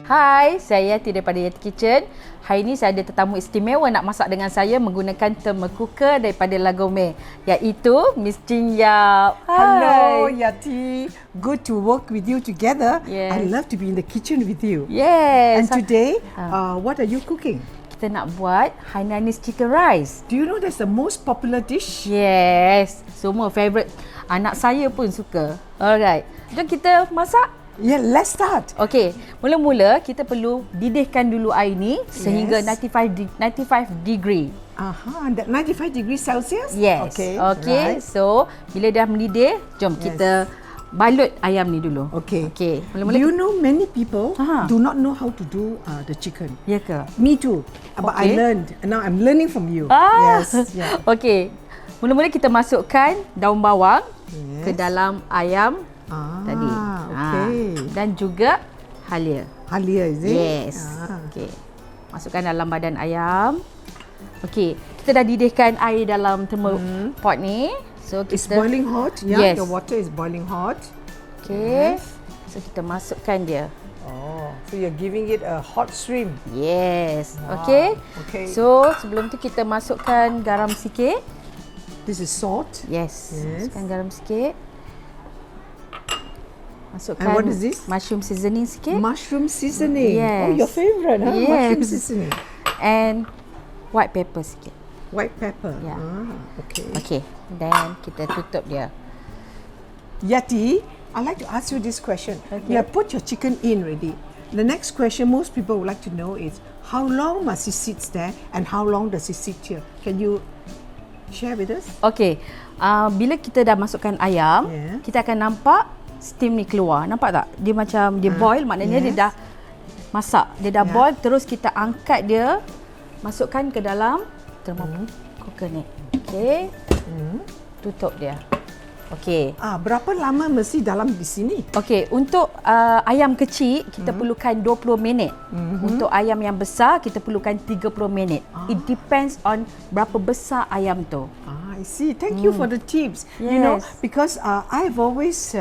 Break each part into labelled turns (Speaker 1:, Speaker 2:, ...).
Speaker 1: Hai, saya Yatie daripada Yatie Kitchen. Hari ini saya ada tetamu istimewa nak masak dengan saya menggunakan thermal cooker daripada gourmet, iaitu Miss Yaap.
Speaker 2: Hello Yatie, good to work with you together.
Speaker 1: Yes.
Speaker 2: I love to be in the kitchen with you.
Speaker 1: Yes.
Speaker 2: And today, what are you cooking?
Speaker 1: Kita nak buat Hainanese Chicken Rice.
Speaker 2: Do you know that's the most popular dish?
Speaker 1: Yes, semua favourite. Anak saya pun suka. Alright, jom kita masak.
Speaker 2: Yeah, let's start.
Speaker 1: Okey, mula-mula kita perlu didihkan dulu air ni sehingga 95 degree.
Speaker 2: Aha, that 95 degrees Celsius?
Speaker 1: Yes.
Speaker 2: Okay.
Speaker 1: Right. So, bila dah mendidih, jom kita balut ayam ni dulu.
Speaker 2: Okay.
Speaker 1: Okey.
Speaker 2: Do you know many people
Speaker 1: Aha.
Speaker 2: do not know how to do the chicken?
Speaker 1: Ya ke?
Speaker 2: Me too. But I
Speaker 1: Okay.
Speaker 2: learned. Now I'm learning from you.
Speaker 1: Ah.
Speaker 2: Yes. Yeah.
Speaker 1: Okey. Mula-mula kita masukkan daun bawang ke
Speaker 2: Yes.
Speaker 1: dalam ayam tadi.
Speaker 2: Okay.
Speaker 1: Dan juga halia.
Speaker 2: Halia, is it?
Speaker 1: Yes. Okey. Masukkan dalam badan ayam. Okey, kita dah didihkan air dalam thermal pot ni. So kita
Speaker 2: It's boiling hot. Yeah,
Speaker 1: Yes.
Speaker 2: the water is boiling hot.
Speaker 1: Okey.
Speaker 2: Yes.
Speaker 1: So kita masukkan dia.
Speaker 2: Oh, so you're giving it a hot stream.
Speaker 1: Yes.
Speaker 2: Wow.
Speaker 1: Okey.
Speaker 2: Okay.
Speaker 1: So sebelum tu kita masukkan garam sikit.
Speaker 2: This is salt.
Speaker 1: Yes.
Speaker 2: Yes.
Speaker 1: Masukkan garam sikit. Masukkan
Speaker 2: And what is this?
Speaker 1: mushroom seasoning sikit.
Speaker 2: Mushroom seasoning.
Speaker 1: Yes.
Speaker 2: Oh, your favorite, huh?
Speaker 1: Yes.
Speaker 2: Mushroom seasoning.
Speaker 1: And white pepper sikit.
Speaker 2: White pepper.
Speaker 1: Yeah.
Speaker 2: Okay.
Speaker 1: Okey. Dan kita tutup dia.
Speaker 2: Yatie, I'd like to ask you this question.
Speaker 1: Okay.
Speaker 2: You have put your chicken in already. The next question most people would like to know is how long must it sit there and how long does it sit here? Can you share with us?
Speaker 1: Okey. Bila kita dah masukkan ayam,
Speaker 2: Yeah.
Speaker 1: kita akan nampak steam ni keluar. Nampak tak? Dia macam dia boil, maknanya dia
Speaker 2: yes.
Speaker 1: dah masak. Dia dah
Speaker 2: Yeah.
Speaker 1: boil, terus kita angkat dia, masukkan ke dalam thermal cooker ni. Okey. Tutup dia. Okey.
Speaker 2: Berapa lama mesti dalam di sini?
Speaker 1: Okey, untuk ayam kecil kita perlukan 20 minit. Untuk ayam yang besar kita perlukan 30 minit. It depends on berapa besar ayam tu.
Speaker 2: I see. Thank you for the tips. You know,
Speaker 1: Yes.
Speaker 2: because I've always,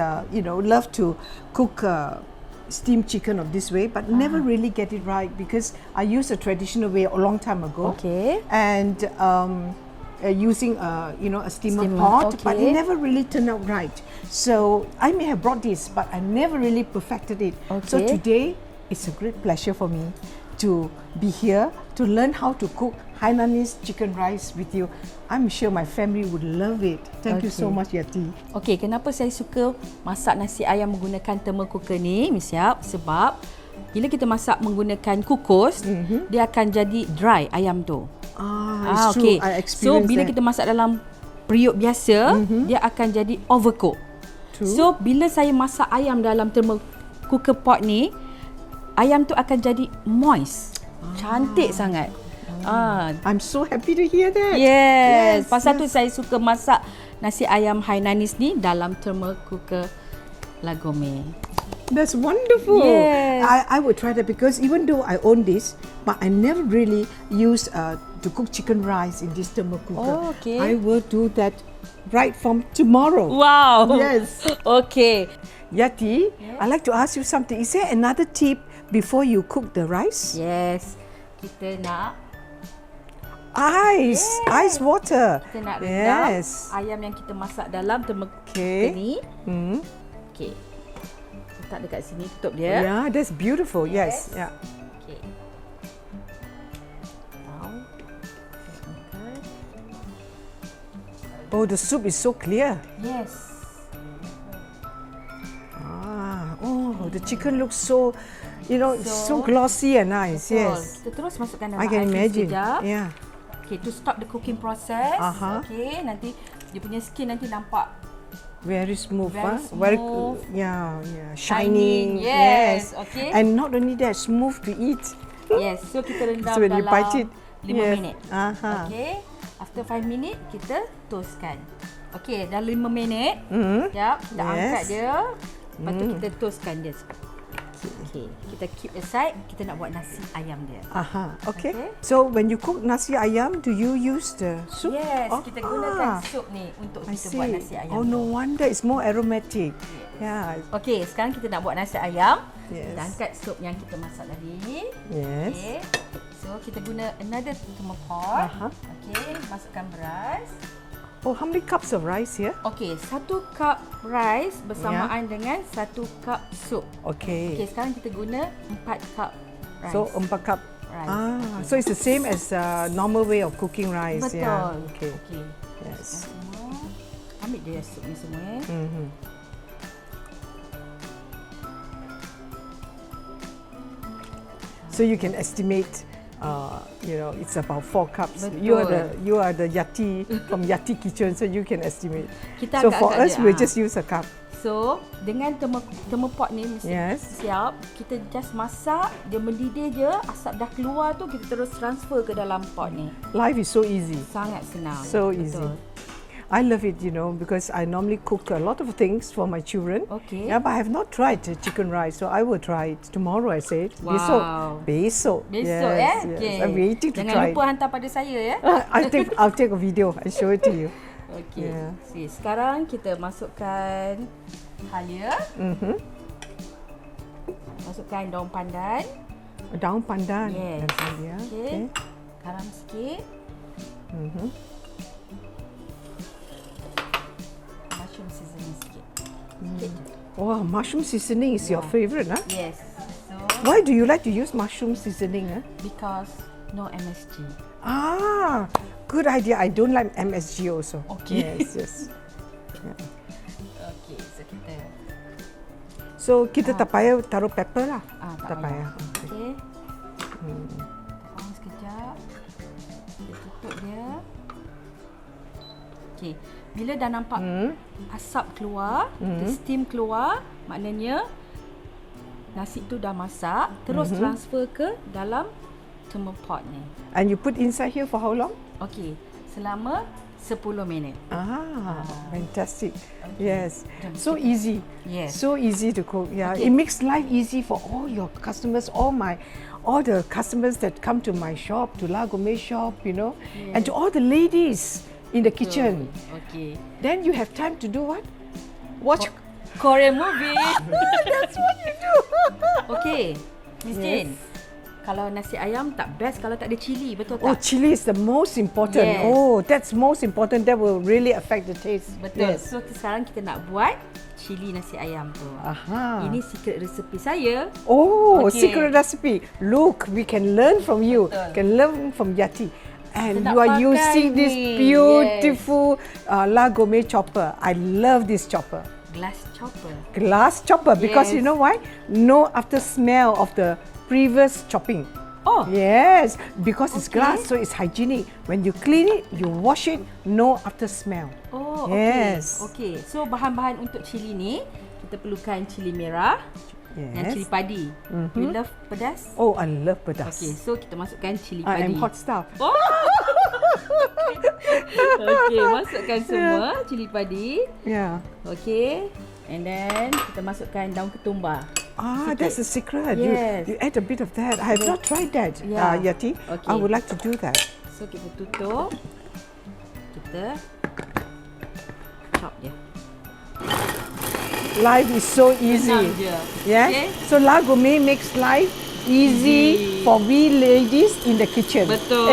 Speaker 2: loved to cook steamed chicken of this way, but never really get it right because I used a traditional way a long time ago.
Speaker 1: Okay.
Speaker 2: And using, a steamer pot, but it never really turned out right. So I may have brought this, but I never really perfected it. So
Speaker 1: Okay.
Speaker 2: today, it's a great pleasure for me to be here to learn how to cook Hainanese chicken rice with you. I'm sure my family would love it. Thank you so
Speaker 1: Okay.
Speaker 2: much, Yatie.
Speaker 1: Okey, kenapa saya suka masak nasi ayam menggunakan thermal cooker ni, Miss Yaap? Sebab bila kita masak menggunakan kukus, dia akan jadi dry ayam tu.
Speaker 2: It's
Speaker 1: Okey.
Speaker 2: true. I
Speaker 1: So
Speaker 2: experienced
Speaker 1: bila
Speaker 2: that.
Speaker 1: kita masak dalam periuk biasa, dia akan jadi overcook.
Speaker 2: True.
Speaker 1: So bila saya masak ayam dalam thermal cooker pot ni, ayam tu akan jadi moist. Cantik sangat.
Speaker 2: I'm so happy to hear that.
Speaker 1: Yes.
Speaker 2: Yes,
Speaker 1: Pasal tu
Speaker 2: yes.
Speaker 1: saya suka masak nasi ayam Hainanese ni dalam thermal cooker gourmet.
Speaker 2: That's wonderful.
Speaker 1: Yes.
Speaker 2: I would try that because even though I own this, but I never really used to cook chicken rice in this thermal cooker.
Speaker 1: Oh, okay.
Speaker 2: I will do that right from tomorrow.
Speaker 1: Wow.
Speaker 2: Yes.
Speaker 1: Okay.
Speaker 2: Yatie, I'd like to ask you something. Is there another tip before you cook the rice?
Speaker 1: Yes. Kita nak
Speaker 2: Ice water.
Speaker 1: Kita nak rendam
Speaker 2: Yes.
Speaker 1: ayam yang kita masak dalam thermal cooker
Speaker 2: Okay.
Speaker 1: ni. Okey. Letak dekat sini, tutup dia.
Speaker 2: Yeah, that's beautiful. Yes. Yeah.
Speaker 1: Okey. Now,
Speaker 2: Oh, the soup is so clear.
Speaker 1: yes.
Speaker 2: Oh, the chicken looks so, so
Speaker 1: So-
Speaker 2: glossy and nice.
Speaker 1: Betul.
Speaker 2: Yes.
Speaker 1: Kita terus masukkan dalam
Speaker 2: I can
Speaker 1: air
Speaker 2: imagine.
Speaker 1: sekejap.
Speaker 2: Yeah.
Speaker 1: Okay, to stop the cooking process.
Speaker 2: Aha.
Speaker 1: Okay, nanti dia punya skin nanti nampak
Speaker 2: Very smooth,
Speaker 1: Very
Speaker 2: Very,
Speaker 1: smooth.
Speaker 2: yeah,
Speaker 1: Shining.
Speaker 2: shining.
Speaker 1: Yes, okay.
Speaker 2: And not only that, smooth to eat.
Speaker 1: yes. So kita rendam
Speaker 2: So when you
Speaker 1: dalam
Speaker 2: bite it,
Speaker 1: 5
Speaker 2: yes.
Speaker 1: minit.
Speaker 2: Aha.
Speaker 1: Okay. After 5 minit kita toastkan. Okay, dah 5 minit. Sekejap, kita
Speaker 2: Yes.
Speaker 1: angkat dia. Lepas tu kita toastkan dia. Okay, kita keep aside. Kita nak buat nasi ayam dia.
Speaker 2: Aha. Okay.
Speaker 1: Okay.
Speaker 2: So when you cook nasi ayam, do you use the soup?
Speaker 1: Yes, kita gunakan sup ni untuk
Speaker 2: I
Speaker 1: kita
Speaker 2: see.
Speaker 1: buat nasi ayam.
Speaker 2: Oh, no wonder it's more aromatic. Yeah.
Speaker 1: Okey, sekarang kita nak buat nasi ayam.
Speaker 2: Yes.
Speaker 1: Kita angkat sup yang kita masak tadi.
Speaker 2: Yes.
Speaker 1: Okay. So kita guna another thermos pot. Okay, masukkan beras.
Speaker 2: Oh, how many cups of rice here?
Speaker 1: Okay, 1 cup rice bersamaan dengan 1 cup sup. Okay,
Speaker 2: Okay.
Speaker 1: sekarang kita guna 4 cup rice.
Speaker 2: So 4 cup.
Speaker 1: rice.
Speaker 2: So it's the same as normal way of cooking rice.
Speaker 1: Betul.
Speaker 2: Yeah. Okay.
Speaker 1: Okay.
Speaker 2: Yes.
Speaker 1: Semua. Ambil dia sup ni semua
Speaker 2: So you can estimate, it's about 4 cups.
Speaker 1: Betul.
Speaker 2: You are the Yatie from Yatie kitchen, so you can estimate.
Speaker 1: Kita
Speaker 2: So for
Speaker 1: angkat
Speaker 2: us,
Speaker 1: dia,
Speaker 2: we'll just use a cup.
Speaker 1: So, dengan thermos pot ni mesti siap. Kita just masak, dia mendidih je, asap dah keluar tu kita terus transfer ke dalam pot ni.
Speaker 2: Life is so easy.
Speaker 1: Sangat senang.
Speaker 2: So easy. I love it, because I normally cook a lot of things for my children.
Speaker 1: Okay.
Speaker 2: Yeah, but I have not tried the chicken rice, so I will try it tomorrow. I said.
Speaker 1: Wow.
Speaker 2: Besok.
Speaker 1: Besok
Speaker 2: Yes.
Speaker 1: Okay.
Speaker 2: I'm waiting to
Speaker 1: Jangan
Speaker 2: try.
Speaker 1: lupa hantar pada saya
Speaker 2: I'll take a video and show it to you.
Speaker 1: Okay.
Speaker 2: Yeah.
Speaker 1: Sekarang kita masukkan halia. Masukkan daun pandan.
Speaker 2: Daun pandan.
Speaker 1: Yes.
Speaker 2: Dan halia.
Speaker 1: Okay. Garam sikit. Mushroom seasoning sikit. Sikit je.
Speaker 2: Wow, mushroom seasoning is your favorite, huh?
Speaker 1: Yes. So,
Speaker 2: Why do you like to use mushroom seasoning? Huh?
Speaker 1: because no MSG.
Speaker 2: Good idea. I don't like MSG also.
Speaker 1: Okay.
Speaker 2: Yes.
Speaker 1: Okay, so kita
Speaker 2: So kita tak payah taruh pepper lah.
Speaker 1: tak payah.
Speaker 2: Okay.
Speaker 1: Okay. Kita on sekejap. Kita tutup dia. Okay. Bila dah nampak asap keluar, the steam keluar, maknanya nasi tu dah masak, terus transfer ke dalam thermos pot ni.
Speaker 2: And you put inside here for how long?
Speaker 1: Okay, selama 10 minit.
Speaker 2: Fantastic. Yes. So easy.
Speaker 1: Yes.
Speaker 2: So easy to cook. Yeah.
Speaker 1: Okay.
Speaker 2: It makes life easy for all your customers, all the customers that come to my shop, to La Gourmet shop, and to all the ladies in the kitchen.
Speaker 1: Okay.
Speaker 2: Then you have time to do what? Watch
Speaker 1: Korean movie.
Speaker 2: That's what you do.
Speaker 1: Okay, Miss Jane. Kalau nasi ayam tak best kalau tak ada cili, betul tak?
Speaker 2: Oh, chili is the most important.
Speaker 1: Yes.
Speaker 2: Oh, that's most important. That will really affect the taste.
Speaker 1: Betul.
Speaker 2: Yes.
Speaker 1: So sekarang kita nak buat cili nasi ayam tu.
Speaker 2: Aha.
Speaker 1: Ini secret recipe saya.
Speaker 2: Oh,
Speaker 1: Okay.
Speaker 2: secret recipe. Look, we can learn from you.
Speaker 1: Betul.
Speaker 2: Can learn from Yatie. And
Speaker 1: Kita nak
Speaker 2: you are
Speaker 1: pakai
Speaker 2: using this
Speaker 1: ni.
Speaker 2: beautiful La Gourmet chopper. I love this chopper.
Speaker 1: Glass chopper.
Speaker 2: Glass chopper because
Speaker 1: Yes.
Speaker 2: you know why? No after smell of the previous chopping.
Speaker 1: Oh.
Speaker 2: Yes, because it's
Speaker 1: Okay.
Speaker 2: glass, so it's hygienic. When you clean it, you wash it, no after smell.
Speaker 1: Oh,
Speaker 2: Yes.
Speaker 1: Okay. So bahan-bahan untuk cili ni, kita perlukan cili merah dan cili
Speaker 2: Yes.
Speaker 1: padi. You love pedas?
Speaker 2: Oh, I love pedas.
Speaker 1: Okay, so kita masukkan cili
Speaker 2: I
Speaker 1: padi.
Speaker 2: am hot stuff.
Speaker 1: Oh. Okay, masukkan semua cili padi.
Speaker 2: Yeah.
Speaker 1: Okay. And then kita masukkan daun ketumbar.
Speaker 2: That's a secret.
Speaker 1: Yes.
Speaker 2: You add a bit of that. I have not tried that,
Speaker 1: Yeah.
Speaker 2: Yatie.
Speaker 1: Okay.
Speaker 2: I would like to do that.
Speaker 1: So kita tutup. Kita chop dia.
Speaker 2: Life is so easy.
Speaker 1: Senang je.
Speaker 2: Yes.
Speaker 1: Okay.
Speaker 2: So La Gourmet makes life easy for we ladies in the kitchen.
Speaker 1: Betul.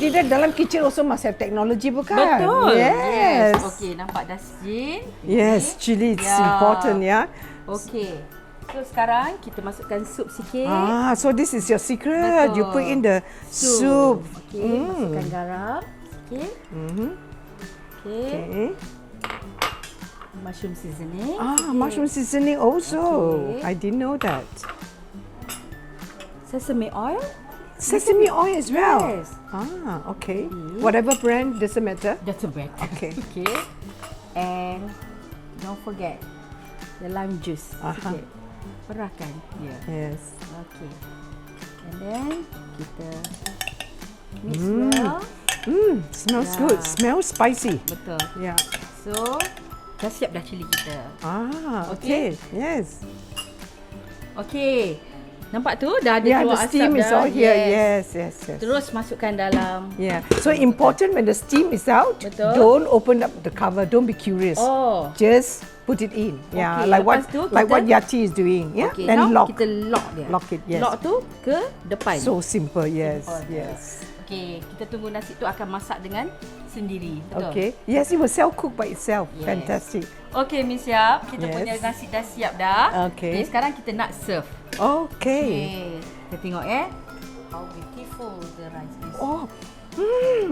Speaker 2: Kita dalam kitchen also must have technology, bukan?
Speaker 1: Betul.
Speaker 2: Yes.
Speaker 1: Okay, nampak dah sejen.
Speaker 2: Yes, chili is important, yeah.
Speaker 1: Okay. So sekarang kita masukkan sup sikit.
Speaker 2: So this is your secret.
Speaker 1: Betul.
Speaker 2: You put in the soup.
Speaker 1: Okay, masukkan garam sikit. Okay.
Speaker 2: Okay.
Speaker 1: Mushroom seasoning.
Speaker 2: Mushroom seasoning also.
Speaker 1: Okay.
Speaker 2: I didn't know that.
Speaker 1: Sesame oil.
Speaker 2: Sesame oil as well.
Speaker 1: Yes.
Speaker 2: Okay. Whatever brand, doesn't matter.
Speaker 1: That's a bread.
Speaker 2: Okay.
Speaker 1: Okay. And don't forget the lime juice. Sikit. Perahkan dia.
Speaker 2: Yes.
Speaker 1: Okay. And then kita mix well.
Speaker 2: Smells good. Smells spicy.
Speaker 1: Betul.
Speaker 2: Yeah.
Speaker 1: So, dah siap dah cili kita.
Speaker 2: Okay. Yes.
Speaker 1: Okay. Nampak tu? Dah ada
Speaker 2: Yeah,
Speaker 1: keluar
Speaker 2: the
Speaker 1: asap
Speaker 2: steam is
Speaker 1: dah.
Speaker 2: all here. Yes.
Speaker 1: Terus masukkan dalam.
Speaker 2: Yeah. So important when the steam is out,
Speaker 1: Betul.
Speaker 2: don't open up the cover. Don't be curious.
Speaker 1: Oh.
Speaker 2: Just put it in. Yeah,
Speaker 1: Okay,
Speaker 2: like
Speaker 1: lepas tu
Speaker 2: what
Speaker 1: kita-
Speaker 2: Yatie is doing. Yeah,
Speaker 1: Okay,
Speaker 2: then
Speaker 1: now
Speaker 2: lock.
Speaker 1: kita lock dia.
Speaker 2: Lock it, yes.
Speaker 1: Lock tu ke depan.
Speaker 2: So simple. Yes,
Speaker 1: Simple.
Speaker 2: yes.
Speaker 1: Okay, kita tunggu nasi tu akan masak dengan sendiri. Betul?
Speaker 2: Okay. Yes, it will self-cook by itself.
Speaker 1: Yes.
Speaker 2: Fantastic.
Speaker 1: Okay, Miss Yap, kita
Speaker 2: Yes.
Speaker 1: punya nasi dah siap dah.
Speaker 2: Okay.
Speaker 1: Sekarang kita nak serve.
Speaker 2: Okay.
Speaker 1: Kita tengok how beautiful the rice is.
Speaker 2: Oh,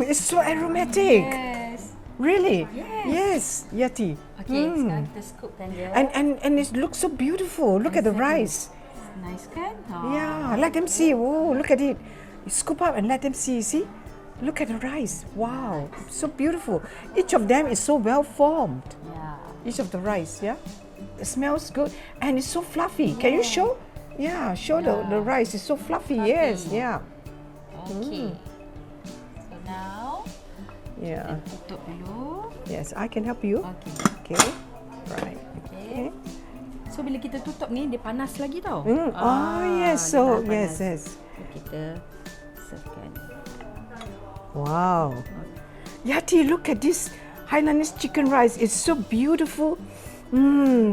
Speaker 2: it's so aromatic.
Speaker 1: Yes.
Speaker 2: Really?
Speaker 1: Yes.
Speaker 2: Yes, Yatie.
Speaker 1: Okay, sekarang kita scoopkan dia.
Speaker 2: And it looks so beautiful. Look at the rice.
Speaker 1: Nice kan?
Speaker 2: Yeah, let them see. Oh, look at it. You scoop up and let them see. See? Look at the rice. Wow, so beautiful. Each of them is so well formed.
Speaker 1: Yeah.
Speaker 2: Each of the rice, yeah? It smells good and it's so fluffy. Can you show? Yeah, show the rice. It's so fluffy. Yes, yeah.
Speaker 1: Okay. So now,
Speaker 2: Yeah.
Speaker 1: tutup dulu.
Speaker 2: Yes, I can help you.
Speaker 1: Okay.
Speaker 2: Okay. Right.
Speaker 1: Okay. So bila kita tutup ni dia panas lagi tau.
Speaker 2: Oh, yes.
Speaker 1: dia
Speaker 2: So,
Speaker 1: dah
Speaker 2: yes,
Speaker 1: panas.
Speaker 2: yes.
Speaker 1: So, kita servekan.
Speaker 2: Wow. Yatie, look at this Hainanese chicken rice. It's so beautiful.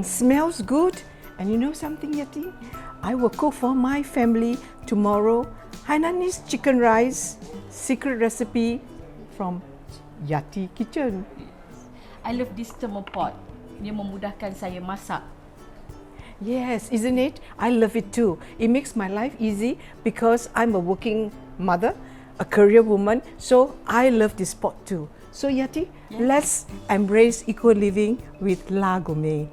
Speaker 2: Smells good. And you know something, Yatie? I will cook for my family tomorrow Hainanese chicken rice secret recipe from Yatie Kitchen.
Speaker 1: I love this thermopot. Dia memudahkan saya masak.
Speaker 2: Yes, isn't it? I love it too. It makes my life easy because I'm a working mother, a career woman, so I love this pot too. So Yatie, let's embrace eco living with La Gourmet.